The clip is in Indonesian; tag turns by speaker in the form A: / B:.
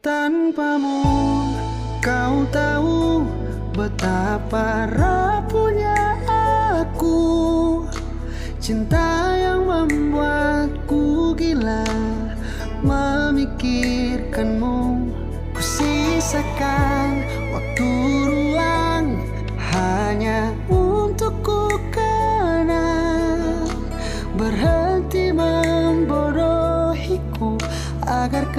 A: Tanpamu kau tahu betapa rapuhnya aku. Cinta yang membuatku gila memikirkanmu. Ku sisakan waktu ruang hanya untuk ku kenal. Berhenti membodohiku agar